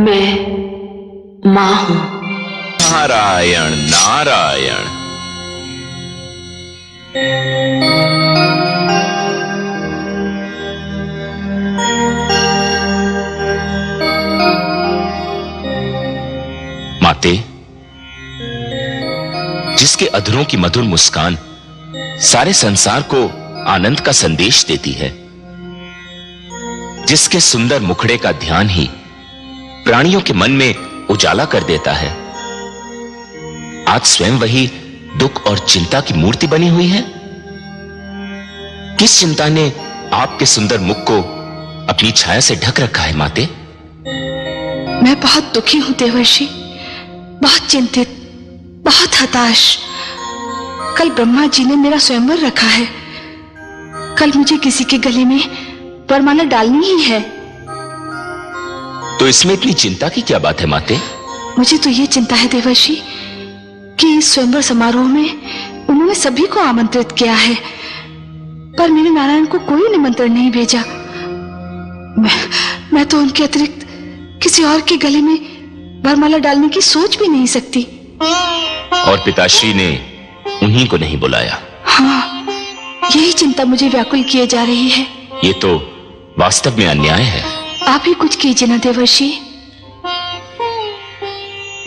मैं मां हूं। नारायण नारायण। माते, जिसके अधरों की मधुर मुस्कान सारे संसार को आनंद का संदेश देती है, जिसके सुंदर मुखड़े का ध्यान ही प्राणियों के मन में उजाला कर देता है, आज स्वयं वही दुख और चिंता की मूर्ति बनी हुई है। किस चिंता ने आपके सुंदर मुख को अपनी छाया से ढक रखा है माते? मैं बहुत दुखी हूं देवर्षि, बहुत चिंतित, बहुत हताश। कल ब्रह्मा जी ने मेरा स्वयंवर रखा है। कल मुझे किसी के गले में वरमाला डालनी ही है। तो इसमें इतनी चिंता की क्या बात है माते? मुझे तो ये चिंता है देवर्षि कि इस स्वयंवर समारोह में उन्होंने सभी को आमंत्रित किया है, पर मेरे नारायण को कोई निमंत्रण नहीं भेजा। मैं तो उनके अतिरिक्त किसी और के गले में वरमाला डालने की सोच भी नहीं सकती। और पिताश्री ने उन्हीं को नहीं बुलाया? हाँ, यही चिंता मुझे व्याकुल किए जा रही है। ये तो वास्तव में अन्याय है। आप ही कुछ कीजिए ना देवर्षि।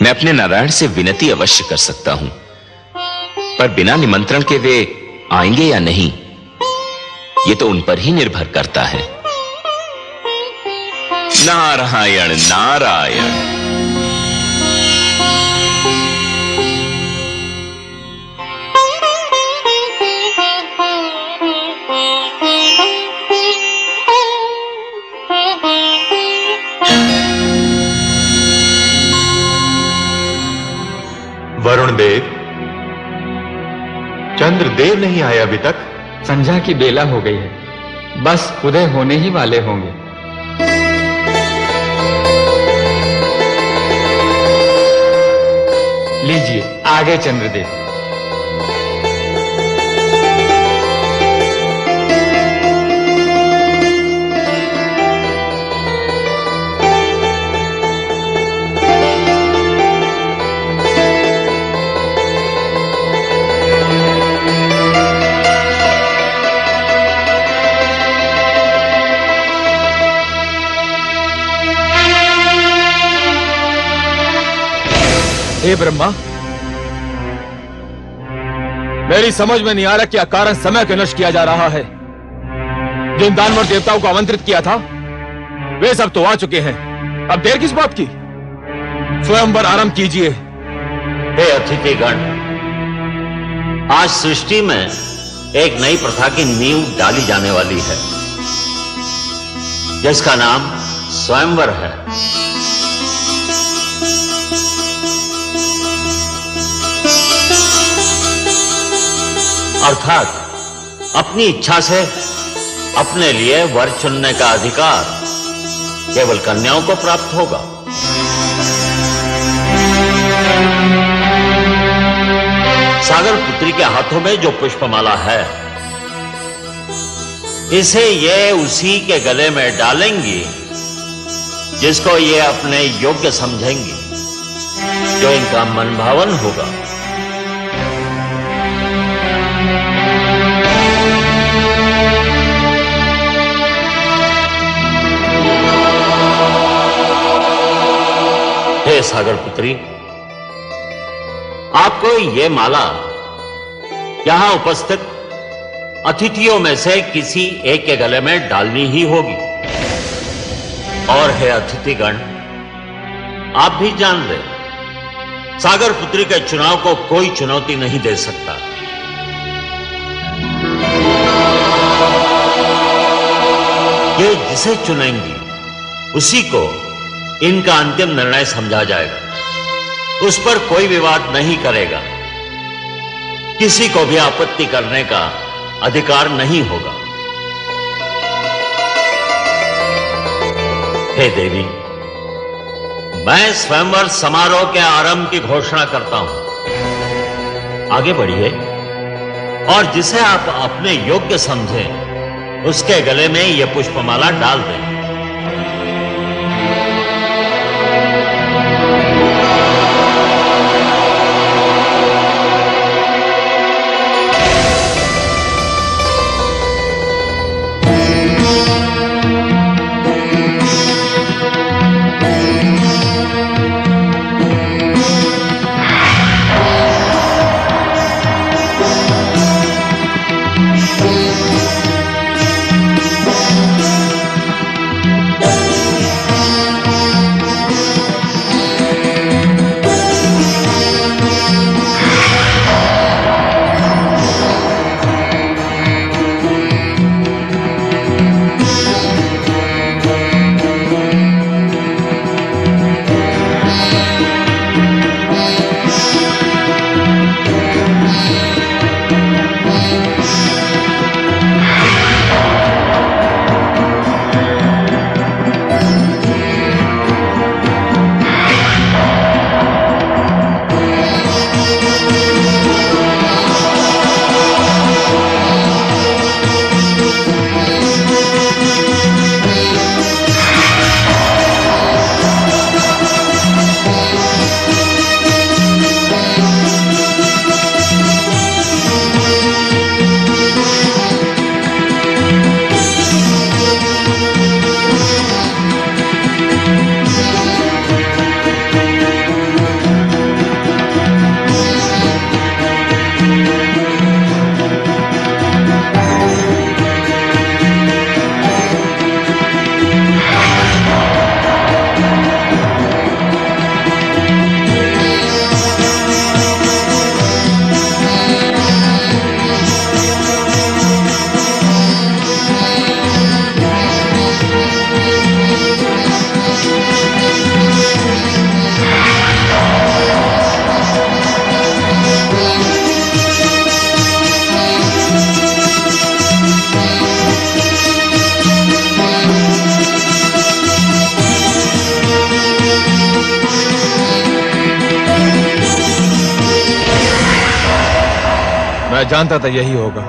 मैं अपने नारायण से विनती अवश्य कर सकता हूं, पर बिना निमंत्रण के वे आएंगे या नहीं, ये तो उन पर ही निर्भर करता है। नारायण नारायण। वरुण देव, चंद्रदेव नहीं आए अभी तक? संध्या की बेला हो गई है, बस उदय होने ही वाले होंगे। लीजिए आगे चंद्रदेव। हे ब्रह्मा, मेरी समझ में नहीं आ रहा क्या कारण समय को नष्ट किया जा रहा है। जिन दानवर देवताओं को आमंत्रित किया था वे सब तो आ चुके हैं, अब देर किस बात की? स्वयंवर आरंभ कीजिए। हे अतिथिगण, आज सृष्टि में एक नई प्रथा की नींव डाली जाने वाली है, जिसका नाम स्वयंवर है। अर्थात अपनी इच्छा से अपने लिए वर चुनने का अधिकार केवल कन्याओं को प्राप्त होगा। सागर पुत्री के हाथों में जो पुष्पमाला है, इसे ये उसी के गले में डालेंगी जिसको ये अपने योग्य समझेंगी, जो इनका मनभावन होगा। हे सागर पुत्री, आपको ये माला यहां उपस्थित अतिथियों में से किसी एक के गले में डालनी ही होगी। और हे अतिथिगण, आप भी जान ले, सागर पुत्री के चुनाव को कोई चुनौती नहीं दे सकता। ये जिसे चुनेंगी उसी को इनका अंतिम निर्णय समझा जाएगा। उस पर कोई विवाद नहीं करेगा, किसी को भी आपत्ति करने का अधिकार नहीं होगा। हे देवी, मैं स्वयंवर समारोह के आरंभ की घोषणा करता हूं। आगे बढ़िए और जिसे आप अपने योग्य समझें उसके गले में यह पुष्पमाला डाल दें। मैं जानता था यही होगा।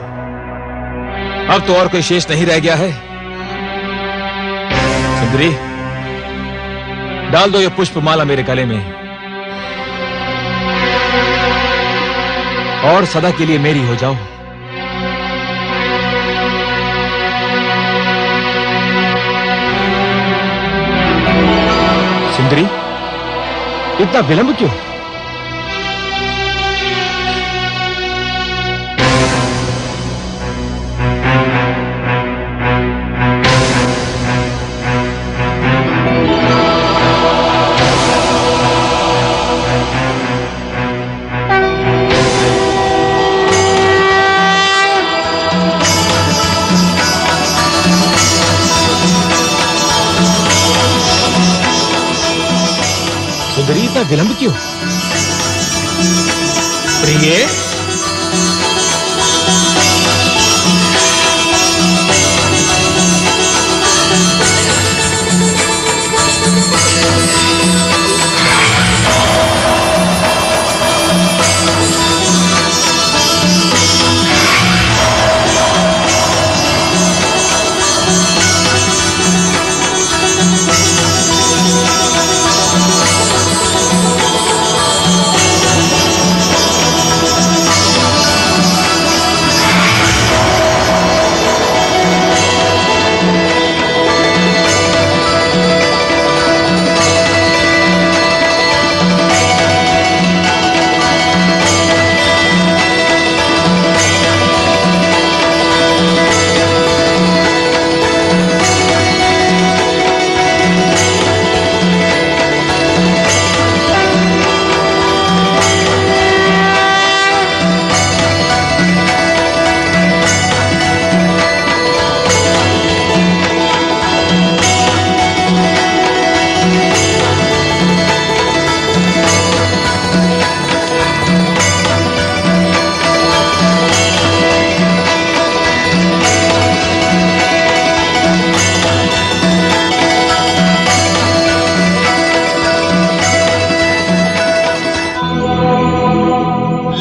अब तो और कोई शेष नहीं रह गया है। सुंदरी, डाल दो ये पुष्पमाला मेरे गले में और सदा के लिए मेरी हो जाओ। सुंदरी, इतना विलंब क्यों? सुंदरी, इतना विलंब क्यों? प्रिय,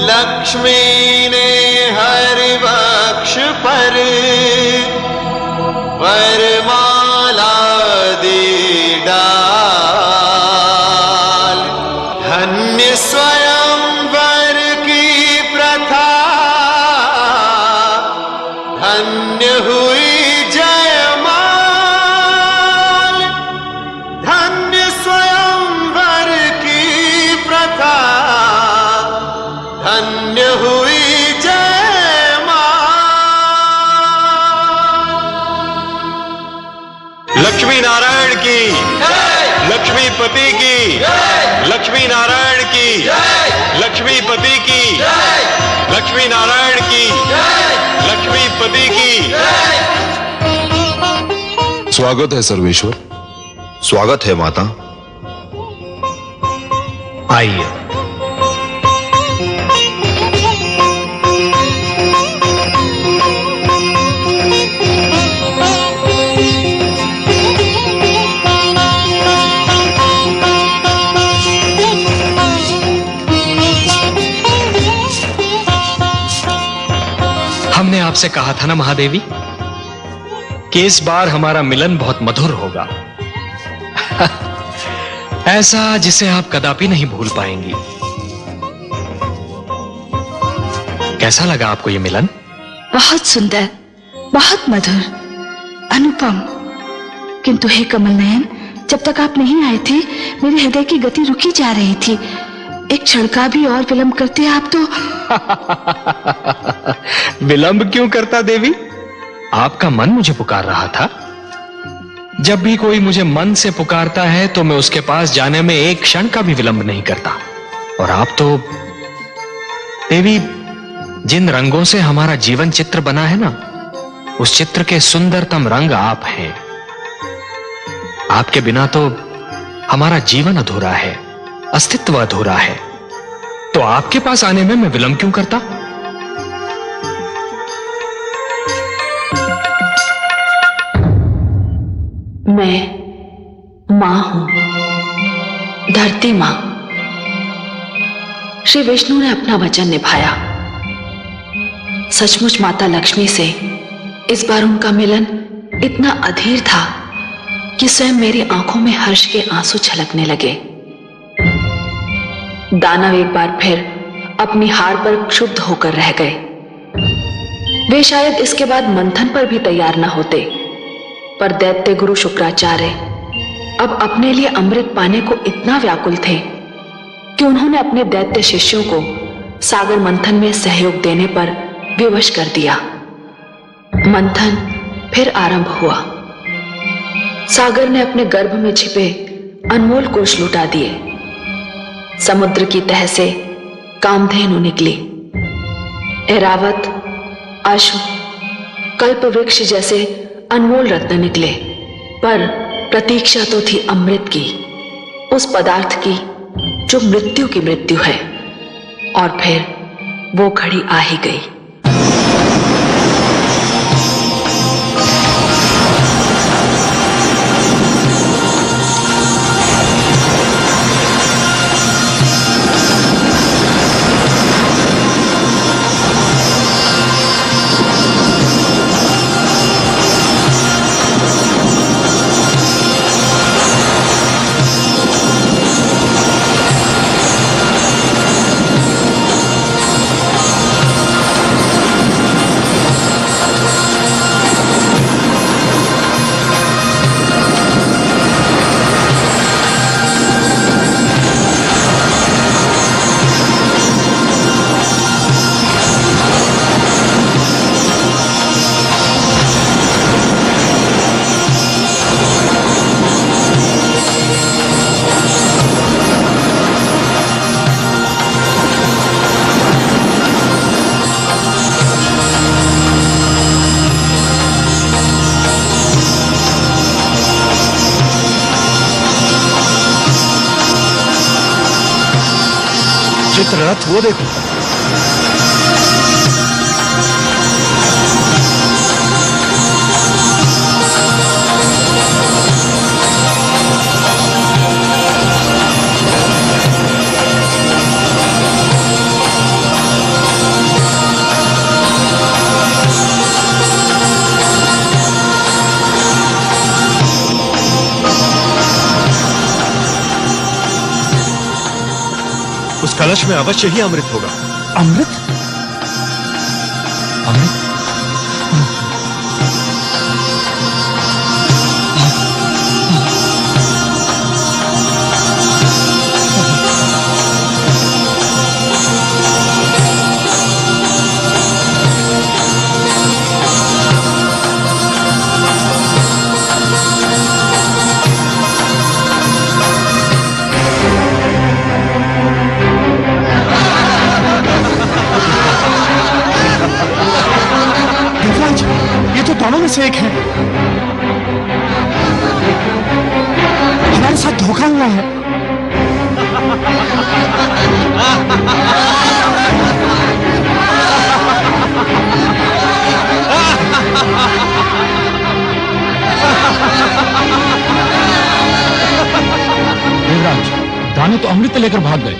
लक्ष्मी ने हरि वक्ष पर वरमाला दी डाल। धन्य स्वयंवर की प्रथा, धन्य हुई जयमाल। धन्य स्वयंवर की प्रथा, धन्य हुई जयमाल। लक्ष्मी नारायण की, लक्ष्मीपति की, लक्ष्मी नारायण की, लक्ष्मीपति की, लक्ष्मी नारायण की, लक्ष्मीपति की। स्वागत है सर्वेश्वर। स्वागत है माता। आइए। हमने आपसे कहा था ना महादेवी कि इस बार हमारा मिलन बहुत मधुर होगा। ऐसा जिसे आप कदापि नहीं भूल पाएंगी। कैसा लगा आपको ये मिलन? बहुत सुंदर, बहुत मधुर, अनुपम। किंतु हे कमल नयन, जब तक आप नहीं आए थे मेरे हृदय की गति रुकी जा रही थी। एक क्षण का भी और विलंब करते आप तो विलंब क्यों करता देवी? आपका मन मुझे पुकार रहा था। जब भी कोई मुझे मन से पुकारता है तो मैं उसके पास जाने में एक क्षण का भी विलंब नहीं करता। और आप तो देवी, जिन रंगों से हमारा जीवन चित्र बना है ना, उस चित्र के सुंदरतम रंग आप हैं। आपके बिना तो हमारा जीवन अधूरा है, अस्तित्व अधूरा है। तो आपके पास आने में मैं विलंब क्यों करता? मैं मां हूं, धरती मां। श्री विष्णु ने अपना वचन निभाया। सचमुच माता लक्ष्मी से इस बार उनका मिलन इतना अधीर था कि स्वयं मेरी आंखों में हर्ष के आंसू छलकने लगे। दानव एक बार फिर अपनी हार पर क्षुब्ध होकर रह गए। वे शायद इसके बाद मंथन पर भी तैयार न होते, पर दैत्य गुरु शुक्राचार्य अब अपने लिए अमृत पाने को इतना व्याकुल थे कि उन्होंने अपने दैत्य शिष्यों को सागर मंथन में सहयोग देने पर विवश कर दिया। मंथन फिर आरंभ हुआ। सागर ने अपने गर्भ में छिपे अनमोल कोष लुटा दिए। समुद्र की तह से कामधेनु निकली। ऐरावत, अश्व, कल्प वृक्ष जैसे अनमोल रत्न निकले, पर प्रतीक्षा तो थी अमृत की, उस पदार्थ की जो मृत्यु की मृत्यु है। और फिर वो घड़ी आ ही गई। चित्ररथ वो देखो। उस कलश में अवश्य ही अमृत होगा। अमृत? अमृत? दोनों में से एक है। हमारे साथ धोखा हुआ है। देवराज, दानव तो अमृत लेकर भाग गए।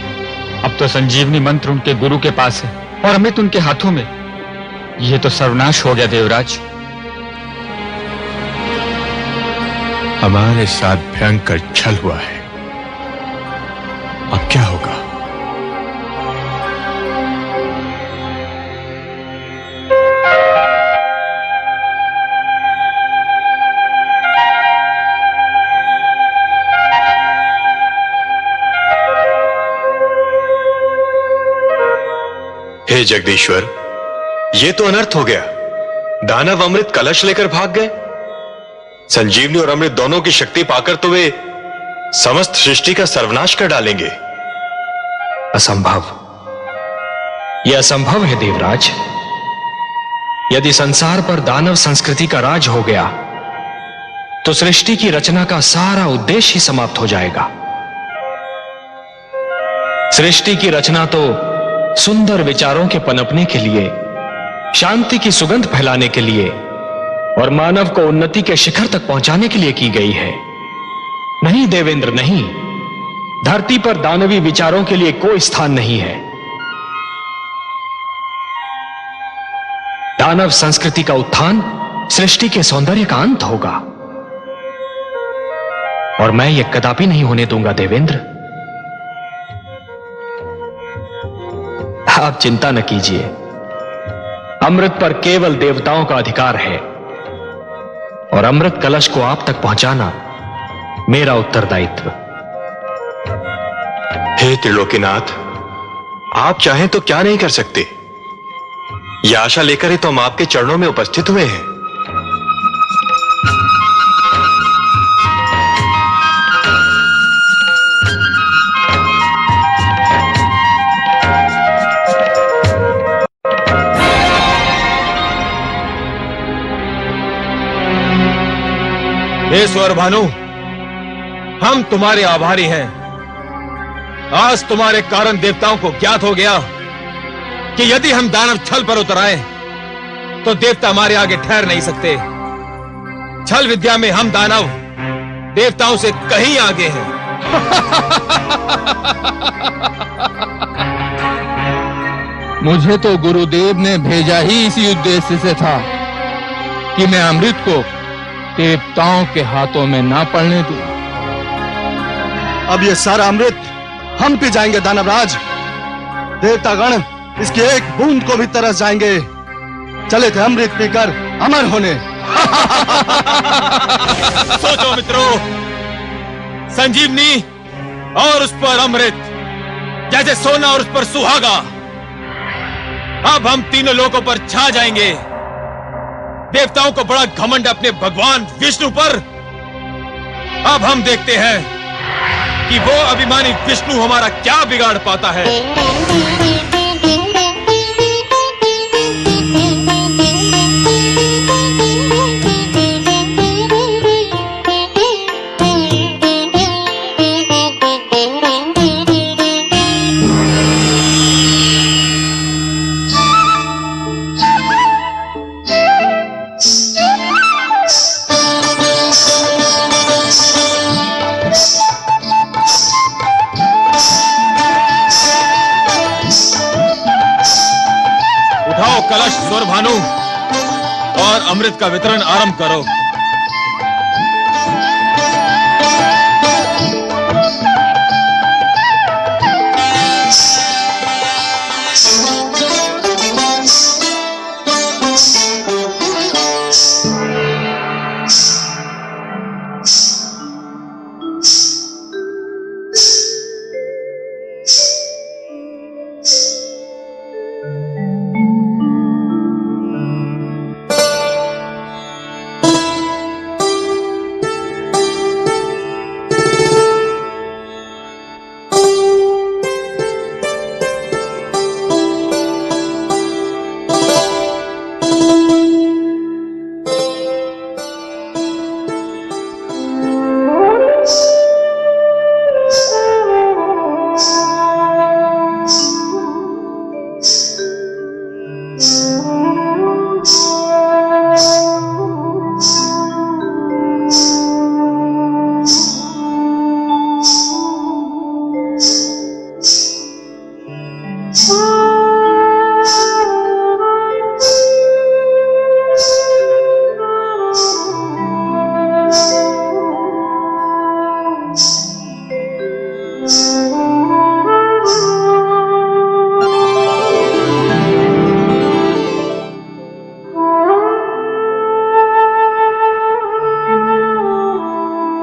अब तो संजीवनी मंत्र उनके गुरु के पास है और अमृत उनके हाथों में। यह तो सर्वनाश हो गया देवराज। हमारे साथ भयंकर छल हुआ है। अब क्या होगा? हे जगदीश्वर, ये तो अनर्थ हो गया। दानव अमृत कलश लेकर भाग गए। संजीवनी और अमृत दोनों की शक्ति पाकर तो वे समस्त सृष्टि का सर्वनाश कर डालेंगे। असंभव। यह असंभव है देवराज। यदि संसार पर दानव संस्कृति का राज हो गया तो सृष्टि की रचना का सारा उद्देश्य ही समाप्त हो जाएगा। सृष्टि की रचना तो सुंदर विचारों के पनपने के लिए, शांति की सुगंध फैलाने के लिए और मानव को उन्नति के शिखर तक पहुंचाने के लिए की गई है। नहीं देवेंद्र, नहीं। धरती पर दानवी विचारों के लिए कोई स्थान नहीं है। दानव संस्कृति का उत्थान सृष्टि के सौंदर्य का अंत होगा, और मैं यह कदापि नहीं होने दूंगा देवेंद्र। आप चिंता न कीजिए, अमृत पर केवल देवताओं का अधिकार है, और अमृत कलश को आप तक पहुंचाना मेरा उत्तरदायित्व। हे त्रिलोकीनाथ, आप चाहें तो क्या नहीं कर सकते। यह आशा लेकर ही तो हम आपके चरणों में उपस्थित हुए हैं। हे स्वर भानु, हम तुम्हारे आभारी हैं। आज तुम्हारे कारण देवताओं को ज्ञात हो गया कि यदि हम दानव छल पर उतर आए तो देवता हमारे आगे ठहर नहीं सकते। छल विद्या में हम दानव देवताओं से कहीं आगे हैं। मुझे तो गुरुदेव ने भेजा ही इसी उद्देश्य से था कि मैं अमृत को देवताओं के हाथों में ना पड़ने दूं। अब ये सारा अमृत हम पी जाएंगे दानवराज। देवतागण इसकी एक बूंद को भी तरस जाएंगे। चले थे अमृत पीकर अमर होने। सोचो मित्रों, संजीवनी और उस पर अमृत जैसे सोना और उस पर सुहागा। अब हम तीनों लोगों पर छा जाएंगे। देवताओं को बड़ा घमंड अपने भगवान विष्णु पर। अब हम देखते हैं कि वो अभिमानी विष्णु हमारा क्या बिगाड़ पाता है। कलश स्वर भानु और अमृत का वितरण आरंभ करो।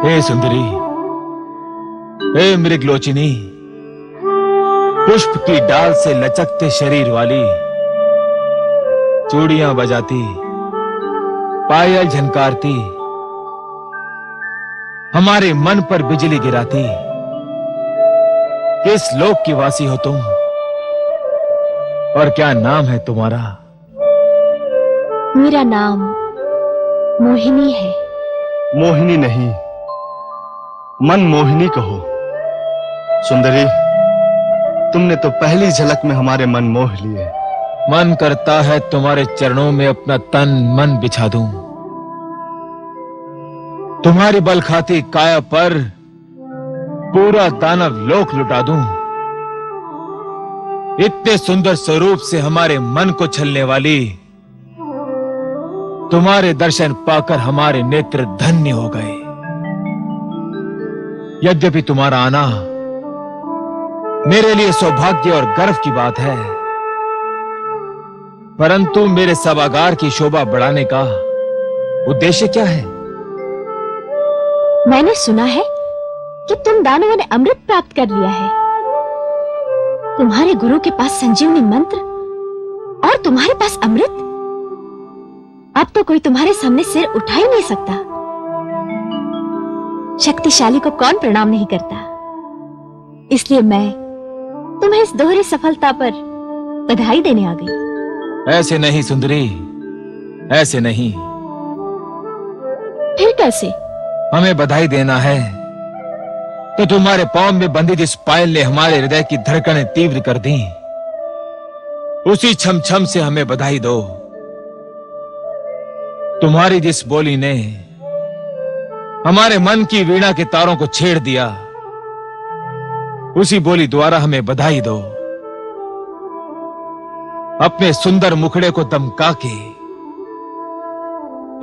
हे सुंदरी, हे मृगलोचिनी, पुष्प की डाल से लचकते शरीर वाली, चूड़ियां बजाती, पायल झनकारती, हमारे मन पर बिजली गिराती, किस लोक की वासी हो तुम और क्या नाम है तुम्हारा? मेरा नाम मोहिनी है। मोहिनी नहीं, मन मोहिनी कहो। सुंदरी, तुमने तो पहली झलक में हमारे मन मोह लिए। मन करता है तुम्हारे चरणों में अपना तन मन बिछा दूं, तुम्हारी बल खाती काया पर पूरा दानव लोक लुटा दूं। इतने सुंदर स्वरूप से हमारे मन को छलने वाली तुम्हारे दर्शन पाकर हमारे नेत्र धन्य हो गए। यद्यपि तुम्हारा आना मेरे लिए सौभाग्य और गर्व की बात है, परंतु मेरे सभागार की शोभा बढ़ाने का उद्देश्य क्या है? मैंने सुना है कि तुम दानवों ने अमृत प्राप्त कर लिया है। तुम्हारे गुरु के पास संजीवनी मंत्र और तुम्हारे पास अमृत। अब तो कोई तुम्हारे सामने सिर उठा ही नहीं सकता। शक्तिशाली को कौन प्रणाम नहीं करता। इसलिए मैं तुम्हें इस दोहरी सफलता पर बधाई देने आ गई। ऐसे नहीं सुंदरी, ऐसे नहीं। फिर कैसे? हमें बधाई देना है तो तुम्हारे पांव में बंधी जिस पायल ने हमारे हृदय की धड़कनें तीव्र कर दी, उसी छम छम से हमें बधाई दो। तुम्हारी जिस बोली ने हमारे मन की वीणा के तारों को छेड़ दिया, उसी बोली द्वारा हमें बधाई दो। अपने सुंदर मुखड़े को दमका के,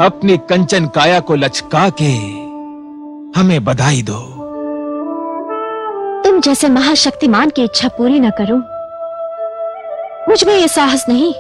अपनी कंचन काया को लचका के हमें बधाई दो। तुम जैसे महाशक्तिमान की इच्छा पूरी न करूं, मुझ में ये साहस नहीं।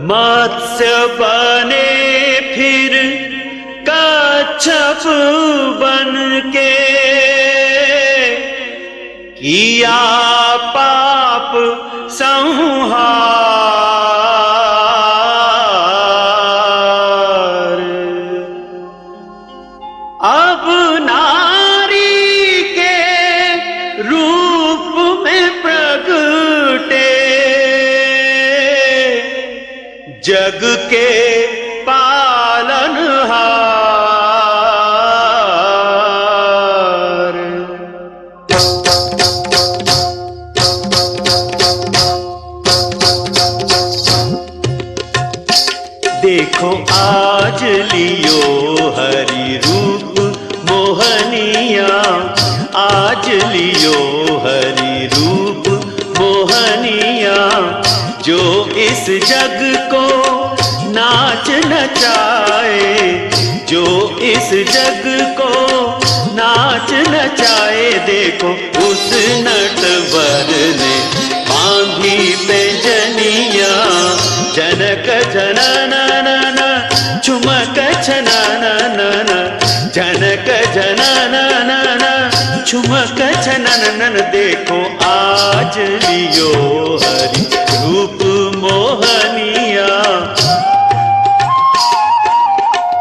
मत्स्य बने फिर कच्छप बन के, किया पाप संहार। अब नारी के रूप में प्रगटे, जग के पालनहार। देखो आज लियो हरि रूप मोहनिया, आज लियो हरि रूप मोहनिया, जो इस जग को नाच नचाए, जो इस जग को नाच नचाए। देखो उस नटवर ने बांधी पैंजनिया, जनक जननन झुमक छननन, जनक जननन झुमक छननन। देखो आज लियो हरि रूप मोहनिया।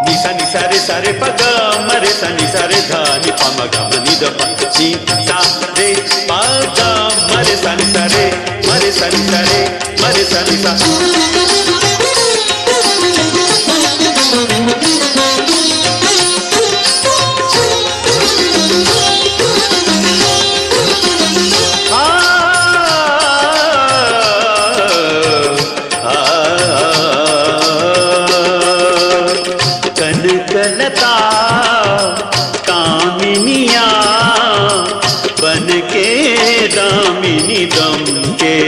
निसा निसा रे सारे पग मरे सा निसा रे धा नि प म ग म नि द प सी सा रे पग मरे सा निसा रे मरे सा निसा रे मरे सा निसा। कनकलता कामिनिया बन के दामिनी दम के,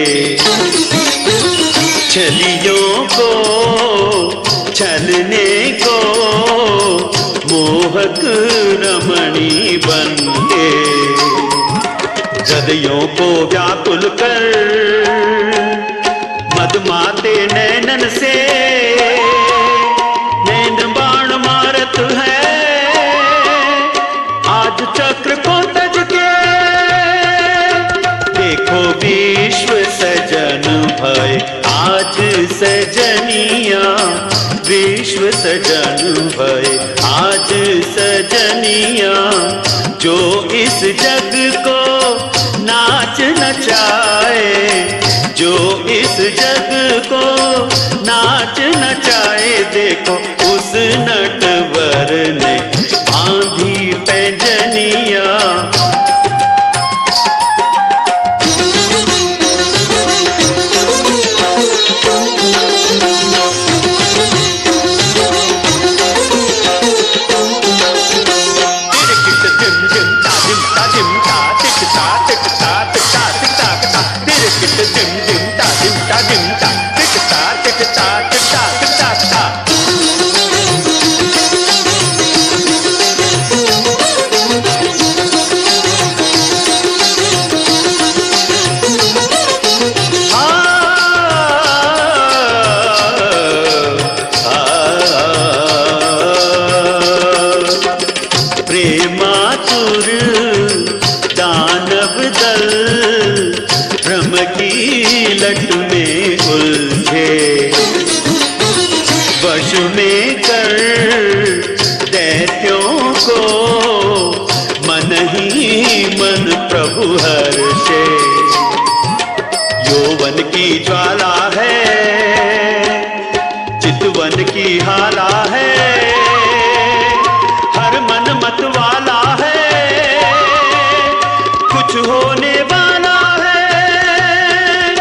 छलियों को छलने को मोहक रमणी बन के, हृदयों को व्याकुल कर मदमाते नैनन से नैन बाण मारत है। आज चक्र को तज के देखो विश्व सजन विश्व सजन भय आज सजनिया, जो इस जग को नाच नचाए, जो इस जग को नाच नचाए। देखो उस नटवर ने बांधी पैंजनिया, हर्षे। यौवन की ज्वाला है, चितवन की हाला है, हर मन मत वाला है, कुछ होने वाला है।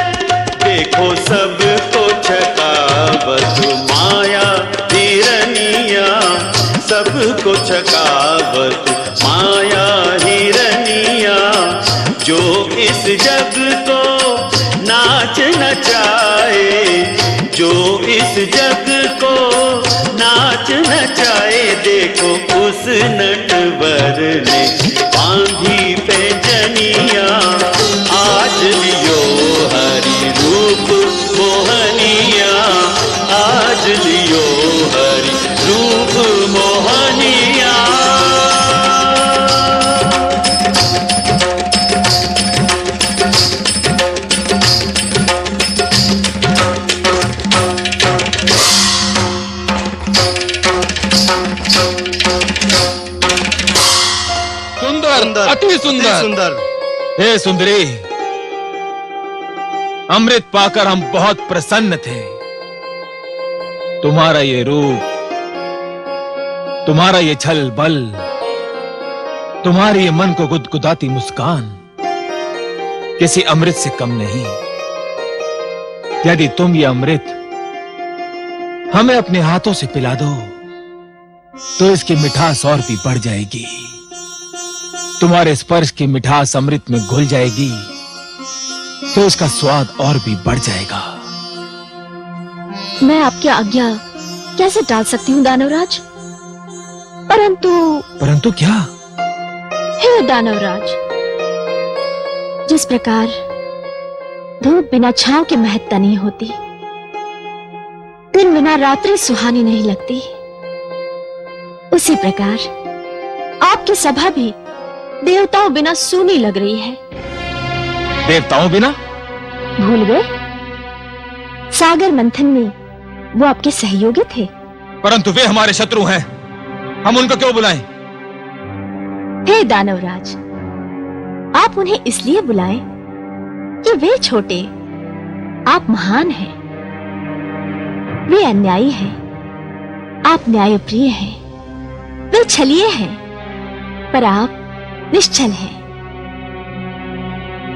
देखो सबको छकावत माया हिरनिया, सबको छकावत माया हिरनिया, जो इस जग को नाच नचाए, जो इस जग को नाच नचाए। देखो उस नटवर ने बांधी पैंजनिया, आज लियो हरि रूप मोहनिया, आज लियो हरि रूप मोहनिया। अति सुंदर। हे सुंदरी, अमृत पाकर हम बहुत प्रसन्न थे। तुम्हारा ये रूप, तुम्हारा ये छल बल, तुम्हारी ये मन को गुदगुदाती मुस्कान किसी अमृत से कम नहीं। यदि तुम ये अमृत हमें अपने हाथों से पिला दो तो इसकी मिठास और भी बढ़ जाएगी। तुम्हारे स्पर्श की मिठास अमृत में घुल जाएगी तो इसका स्वाद और भी बढ़ जाएगा। मैं आपकी आज्ञा कैसे टाल सकती हूँ दानवराज? परंतु क्या? हे दानवराज, जिस प्रकार धूप बिना छांव के महकता नहीं होती, दिन बिना रात्रि सुहानी नहीं लगती, उसी प्रकार आपकी सभा भी देवताओं बिना सूनी लग रही है। देवताओं बिना? भूल गए? सागर मंथन में वो आपके सहयोगी थे। परंतु वे हमारे शत्रु हैं, हम उनको क्यों बुलाएं? हे दानवराज, आप उन्हें इसलिए बुलाएं कि वे छोटे, आप महान हैं। वे अन्यायी हैं, आप न्यायप्रिय हैं। वे छलिए हैं, पर आप निश्चल हैं।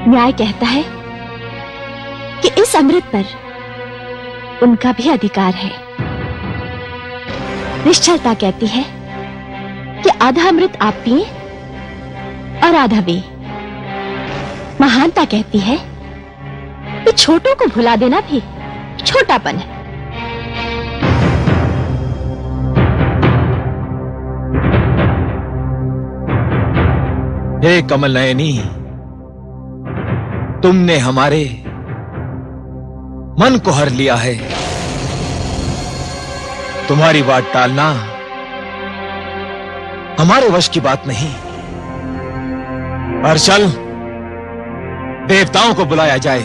न्याय कहता है कि इस अमृत पर उनका भी अधिकार है। निश्चलता कहती है कि आधा अमृत आप पिए और आधा वे। महानता कहती है कि छोटों को भुला देना भी छोटापन है। हे कमल नयनी, तुमने हमारे मन को हर लिया है। तुम्हारी बात टालना हमारे वश की बात नहीं। पर चल, देवताओं को बुलाया जाए।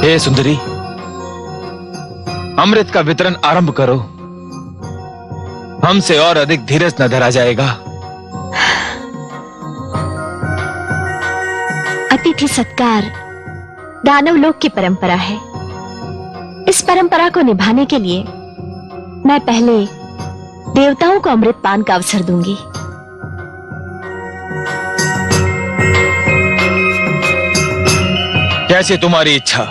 हे सुंदरी, अमृत का वितरण आरंभ करो। हमसे और अधिक धीरज न धरा जाएगा। अतिथि सत्कार दानव लोक की परंपरा है। इस परंपरा को निभाने के लिए मैं पहले देवताओं को अमृत पान का अवसर दूंगी। कैसे तुम्हारी इच्छा।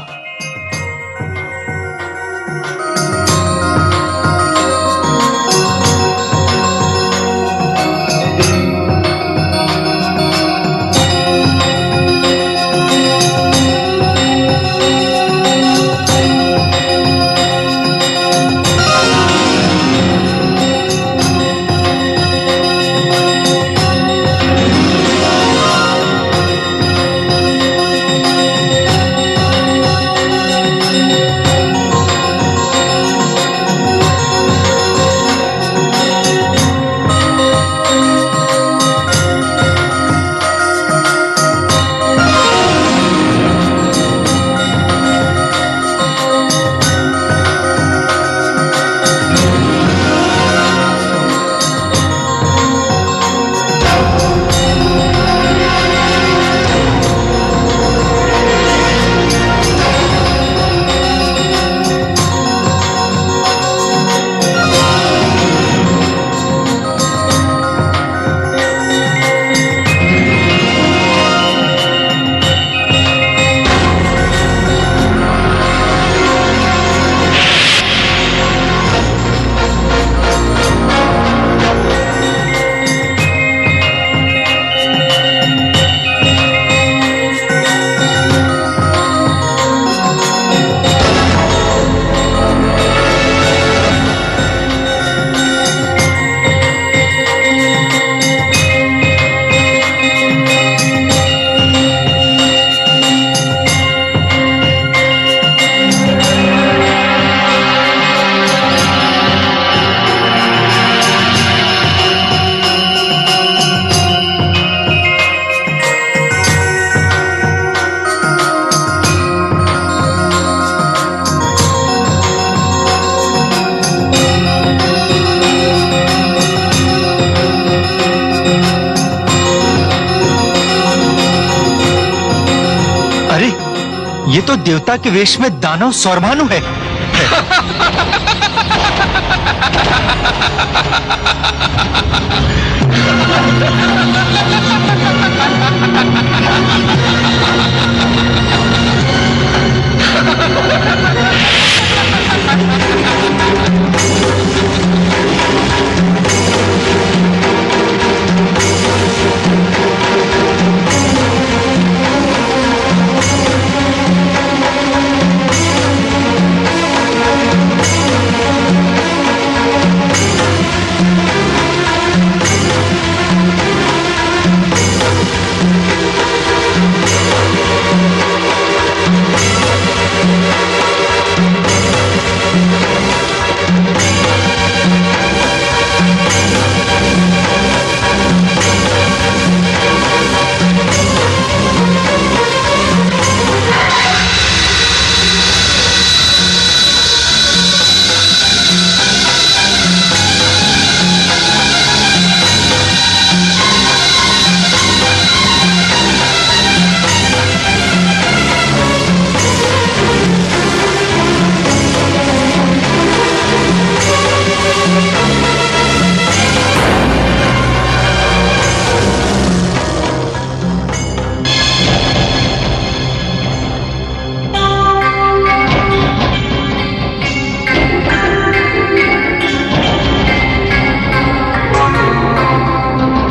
ये तो देवता के वेश में दानव सौरभानु है।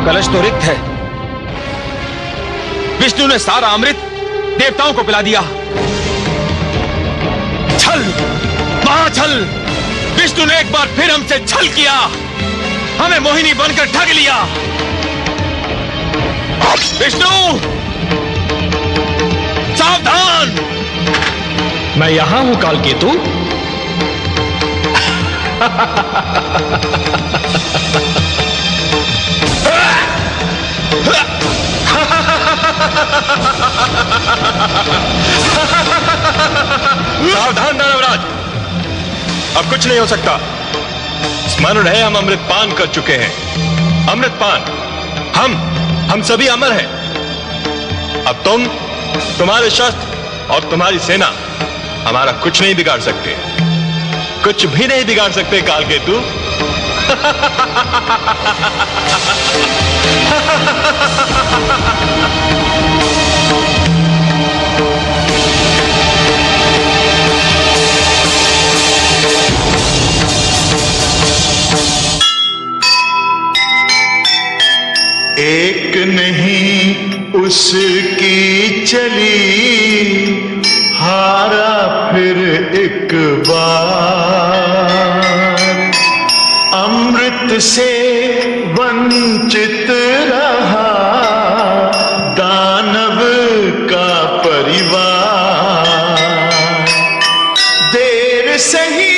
कलश तो रिक्त है। विष्णु ने सारा अमृत देवताओं को पिला दिया। छल, महाछल। विष्णु ने एक बार फिर हमसे छल किया, हमें मोहिनी बनकर ठग लिया। विष्णु, सावधान। मैं यहां हूं कालकेतु। सावधान दानवराज, अब कुछ नहीं हो सकता। स्मरण है, हम अमृतपान कर चुके हैं। अमृतपान, हम सभी अमर हैं। अब तुम, तुम्हारे शस्त्र और तुम्हारी सेना हमारा कुछ नहीं बिगाड़ सकते, कुछ भी नहीं बिगाड़ सकते कालकेतु। एक नहीं उसकी चली, हारा फिर एक बार। अमृत से वंचित रहा दानव का परिवार। देर सही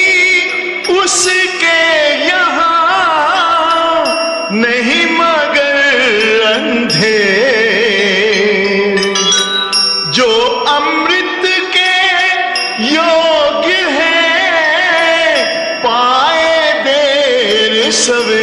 उसके यहाँ नहीं मगर अंधेर, जो अमृत के योग्य है पाए देर सवेर।